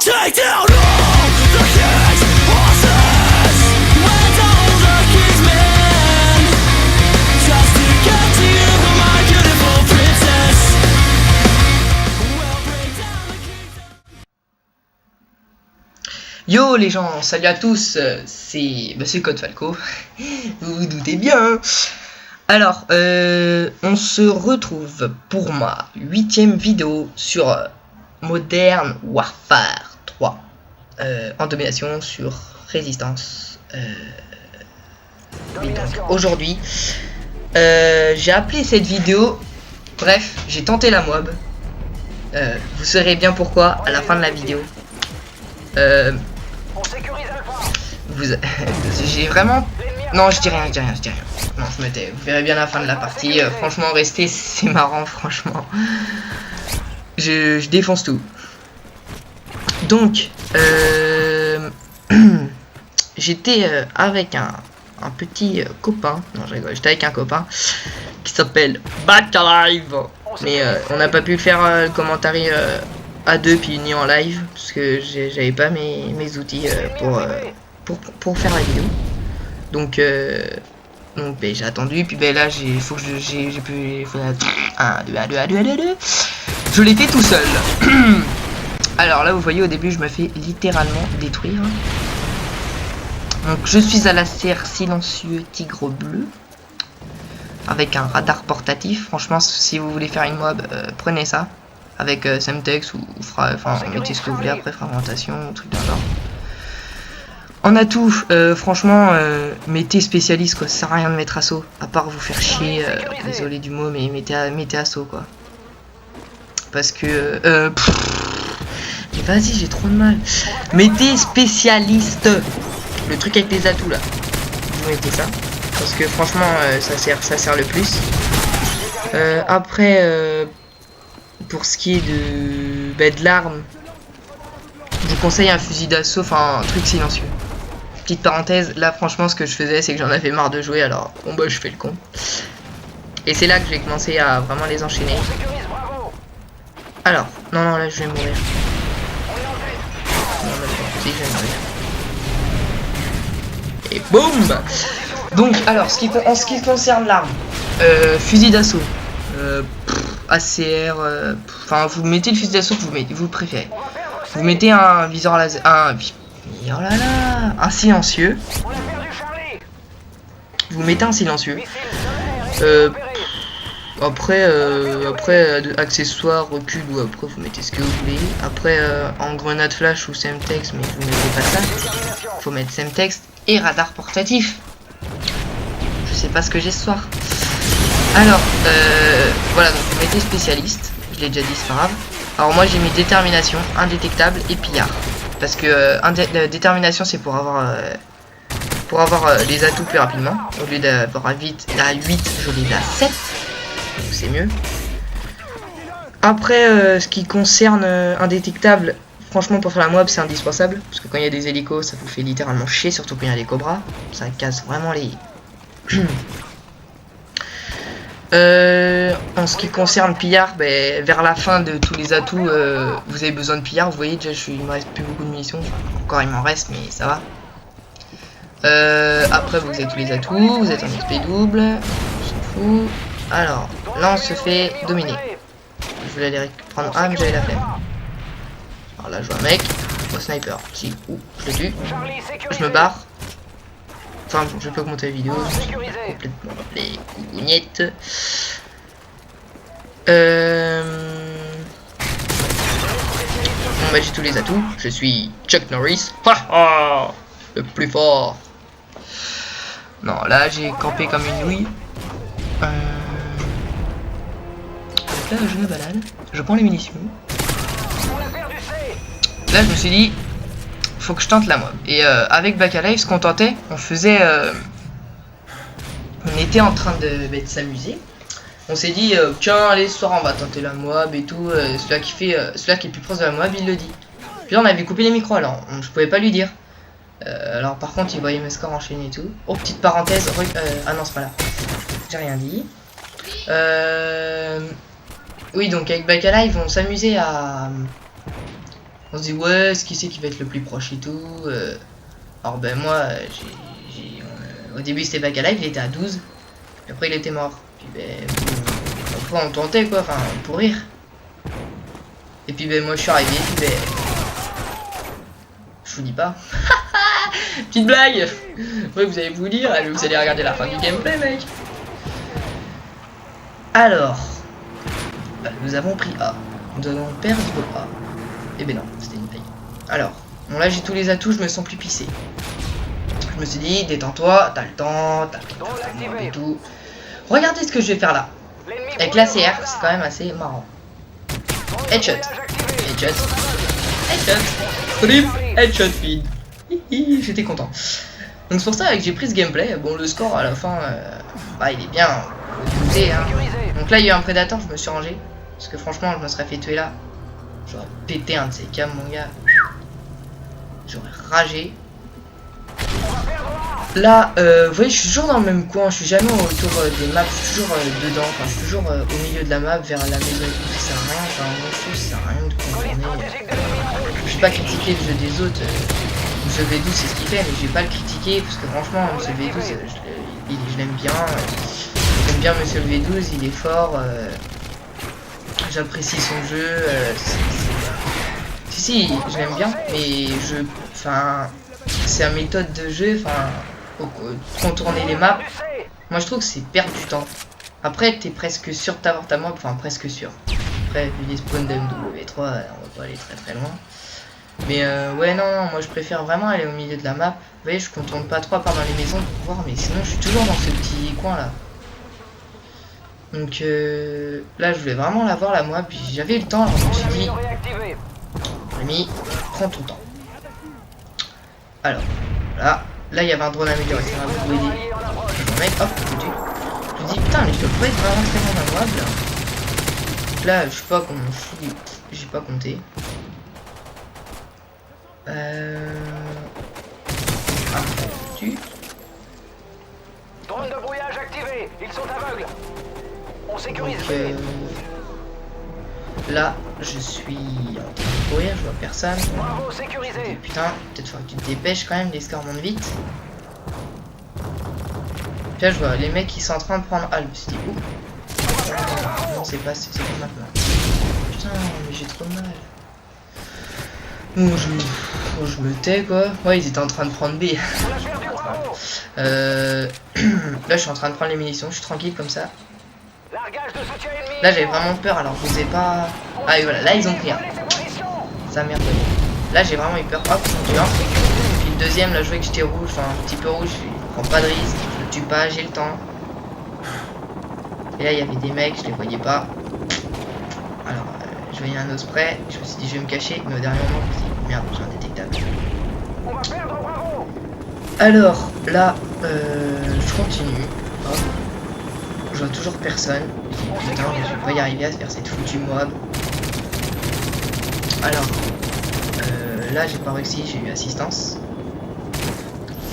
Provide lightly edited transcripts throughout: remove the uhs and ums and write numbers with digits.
take down all the king's horses and all the king's men, just to get to you, my beautiful princess. We'll bring down the king's... Yo les gens, salut à tous, c'est Code Falco, vous vous doutez bien hein. Alors, on se retrouve pour ma 8ème vidéo sur Modern Warfare 3 en domination sur résistance. Oui, donc aujourd'hui, j'ai appelé cette vidéo, bref, j'ai tenté la mob. Vous saurez bien pourquoi à la fin de la vidéo. J'ai vraiment... Non, je dis rien. Non, je me tais. Vous verrez bien la fin de la partie. Franchement, restez, c'est marrant, franchement. Je défonce tout. Donc, j'étais avec un petit copain. Non, je rigole. J'étais avec un copain qui s'appelle Backalive. Mais on n'a pas pu le faire le commentaire à deux puis ni en live parce que j'avais pas mes outils pour faire la vidéo. Donc ben, j'ai attendu, puis ben là j'ai pu 1, 2, 2, 2, 2, 2. Je l'ai fait tout seul. Alors là vous voyez au début je me fais littéralement détruire. Donc je suis à la serre silencieux tigre bleu avec un radar portatif. Franchement si vous voulez faire une mob prenez ça avec Semtex ou mettez ce que vous voulez après, fragmentation ou truc d'un genre. En atout, franchement, mettez spécialiste quoi, ça sert à rien de mettre assaut, à part vous faire chier, désolé du mot, mais mettez assaut quoi. Parce que, mais vas-y, j'ai trop de mal. Mettez spécialiste, le truc avec les atouts là, vous mettez ça, parce que franchement, ça sert le plus. Après, pour ce qui est de l'arme, je vous conseille un fusil d'assaut, enfin un truc silencieux. Petite parenthèse, là franchement ce que je faisais c'est que j'en avais marre de jouer, alors bon bah je fais le con. Et c'est là que j'ai commencé à vraiment les enchaîner. Alors, non là je vais mourir. Non, si, je vais mourir. Et boum. Donc alors, en ce qui concerne l'arme, fusil d'assaut, ACR, enfin vous mettez le fusil d'assaut que vous préférez. Vous mettez un viseur laser, un silencieux. Vous mettez un silencieux. Après accessoires, recul ou après vous mettez ce que vous voulez. Après en grenade flash ou Semtex, mais vous mettez pas ça. Faut mettre Semtex et radar portatif. Je sais pas ce que j'ai ce soir. Alors voilà, donc vous mettez spécialiste. Je l'ai déjà dit, c'est pas grave. Alors moi j'ai mis détermination, indétectable et pillard. Parce que détermination c'est pour avoir les atouts plus rapidement. Au lieu d'avoir à 8, je l'ai à 7. Donc c'est mieux. Après ce qui concerne indétectable, franchement pour faire la mob c'est indispensable. Parce que quand il y a des hélicos ça vous fait littéralement chier, surtout quand il y a des cobras. Ça casse vraiment les... en ce qui concerne pillard, ben, vers la fin de tous les atouts, vous avez besoin de pillard. Vous voyez déjà, il me reste plus beaucoup de munitions. Encore il m'en reste, mais ça va. Après vous avez tous les atouts, vous êtes en XP double, on s'en fout. Alors là on se fait dominer. Je voulais aller prendre un, mais j'avais la flemme. Alors là je vois un mec, un sniper. Si, je le tue. Je me barre. Enfin, je peux augmenter la vidéo, je suis complètement les gougnettes. Bon bah j'ai tous les atouts, je suis Chuck Norris, le plus fort. Non, là j'ai campé comme une nouille. Donc là je me balade, je prends les munitions. Là je me suis dit, faut que je tente la mob. Et avec Backalive, ce qu'on tentait, on faisait... on était en train de s'amuser. On s'est dit, tiens, allez, ce soir on va tenter la mob et tout. Celui qui est plus proche de la mob, il le dit. Puis là, on avait coupé les micros, alors je pouvais pas lui dire. Alors par contre, il voyait mes scores enchaînés et tout. Oh, petite parenthèse. Ah non, c'est pas là. J'ai rien dit. Oui, donc avec Backalive, on s'amusait On se dit ouais, ce qui c'est qui va être le plus proche et tout. Alors ben moi, au début c'était Bacala, il était à 12. Puis après il était mort. Puis ben, on tentait quoi, enfin pour rire. Et puis ben moi je suis arrivé, puis ben... Je vous dis pas. Petite blague. Ouais, vous allez vous dire, vous allez regarder la fin du gameplay mec. Alors, nous avons pris A. Nous avons perdu A. Et ben non, c'était une paye. Alors, bon là j'ai tous les atouts, je me sens plus pissé. Je me suis dit, détends-toi, t'as le temps et tout. Regardez ce que je vais faire là. Avec la CR, c'est quand même assez marrant. Headshot. Headshot. Headshot. Trip. Headshot feed. J'étais content. Donc c'est pour ça que j'ai pris ce gameplay. Bon, le score à la fin, bah, il est bien. Hein. Donc là il y a eu un prédateur, je me suis rangé. Parce que franchement je me serais fait tuer là. J'aurais pété un de ces cams mon gars. J'aurais ragé. Là vous voyez je suis toujours dans le même coin. Je suis jamais autour des maps. Je suis toujours dedans. Enfin je suis toujours au milieu de la map vers la maison. Ça sert à rien. Enfin moi ça sert à rien de contourner. Je vais pas critiquer le jeu des autres. Monsieur V12 c'est ce qu'il fait mais je vais pas le critiquer. Parce que franchement Monsieur V12 je l'aime bien. J'aime bien Monsieur le V12, il est fort, j'apprécie son jeu, si, je l'aime bien, mais enfin, c'est une méthode de jeu, enfin, contourner les maps, moi je trouve que c'est perdre du temps. Après, t'es presque sûr d'avoir ta map, enfin presque sûr. Après, vu les spawns de MW3, on va pas aller très loin. Mais ouais, non, moi je préfère vraiment aller au milieu de la map. Vous voyez, je contourne pas trop par dans les maisons pour voir, mais sinon je suis toujours dans ce petit coin là. Donc là je voulais vraiment la voir la moi, puis j'avais le temps, alors je me suis dit Rémi, prends ton temps. Alors là il y avait un drone amélioré, ça va vous aider. Le mec hop foutu. Je me dis putain mais je dois pas être vraiment très bon à moi là. Donc là je sais pas comment je suis, j'ai pas compté. Foutu. Drone de brouillage activé, ils sont aveugles. On sécurise. Donc, là, je suis en train de courir, je vois personne. Bravo, sécurisé. Putain, peut-être faut que tu te dépêches quand même, les scores montent vite. Puis là, je vois les mecs qui sont en train de prendre A. Je me suis dit, ouh. Non, c'est pas maintenant. Putain, mais j'ai trop mal. Bon, je me tais quoi. Ouais, ils étaient en train de prendre B. Là, je suis en train de prendre les munitions, je suis tranquille comme ça. Là j'avais vraiment peur alors je sais pas. Ah et voilà, là ils ont pris un. Ça merde. Là j'ai vraiment eu peur. Hop, tu vois. Puis le deuxième là je voyais que j'étais rouge, enfin un petit peu rouge, je prends pas de risque, je le tue pas, j'ai le temps. Et là il y avait des mecs, je les voyais pas. Alors je voyais un osprey, je me suis dit je vais me cacher, mais au dernier moment je me suis dit merde j'ai un détectable. Alors là je continue. Hop. Je vois toujours personne. Je dis putain, je vais pas y arriver à se faire cette foutue mob. Alors, là j'ai pas réussi, j'ai eu assistance.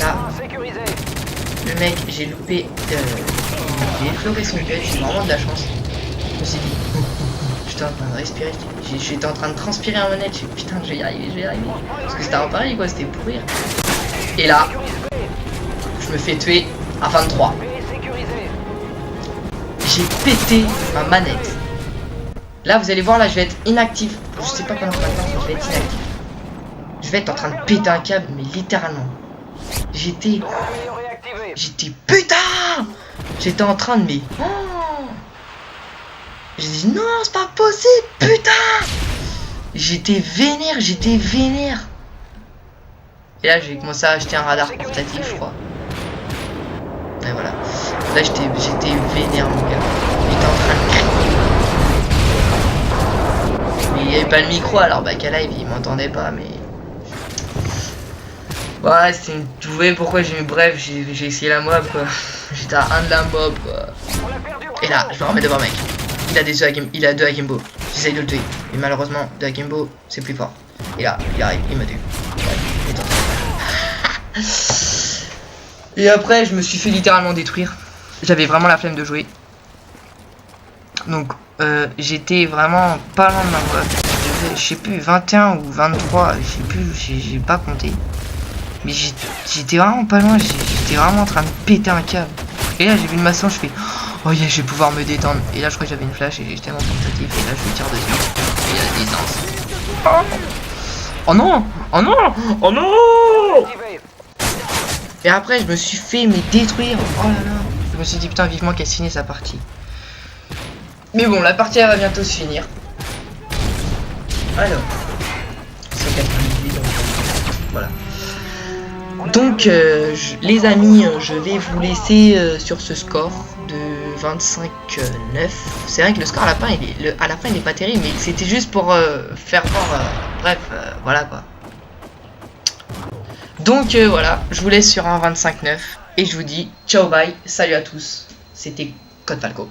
Là, le mec, j'ai loupé. J'ai effleuré son gueule, j'ai vraiment de la chance. Je me suis dit, j'étais en train de respirer, j'étais en train de transpirer un manette. J'ai dit putain, je vais y arriver. Parce que c'était un pareil quoi, c'était pour rire. Et là, je me fais tuer à 23. J'ai pété ma manette. Là vous allez voir, là je vais être inactif. Je sais pas comment ça va faire, je vais être inactif. Je vais être en train de péter un câble, mais littéralement. J'étais putain. J'étais en train de me... Oh. J'ai dit non c'est pas possible, putain. J'étais vénère. Et là j'ai commencé à acheter un radar portatif je crois. Et voilà. Là j'étais vénère mon gars. J'étais en train de crier. Mais il n'y avait pas le micro alors Bacala il m'entendait pas mais. Ouais c'est une. Vous voyez pourquoi j'ai mis bref, j'ai essayé la mob quoi. J'étais à 1 de la mob quoi. Et là je me remets devant mec. Il a 2 Akimbo. J'essaye de le tuer. Mais malheureusement 2 Akimbo c'est plus fort. Et là il arrive, il me tue. Ouais, et après, je me suis fait littéralement détruire. J'avais vraiment la flemme de jouer. Donc, j'étais vraiment pas loin de ma voix. je sais plus, 21 ou 23, je sais plus, j'ai pas compté. Mais j'étais vraiment pas loin, j'étais vraiment en train de péter un câble. Et là j'ai vu une maçon, je fais oh yeah, je vais pouvoir me détendre. Et là je crois que j'avais une flash et j'étais tellement tentatif. Et là je tire dessus. Et il y a la distance. Oh non! Oh non! Oh non! Activé. Et après je me suis fait mais détruire. Oh là là. Je me suis dit putain vivement qu'elle finisse sa partie. Mais bon la partie elle va bientôt se finir. Alors. 198 donc voilà. Donc les amis, je vais vous laisser sur ce score de 25-9. C'est vrai que le score à la fin il est pas terrible, mais c'était juste pour faire voir. Bref, voilà quoi. Donc voilà, je vous laisse sur un 25-9 et je vous dis ciao bye, salut à tous. C'était Code Falco.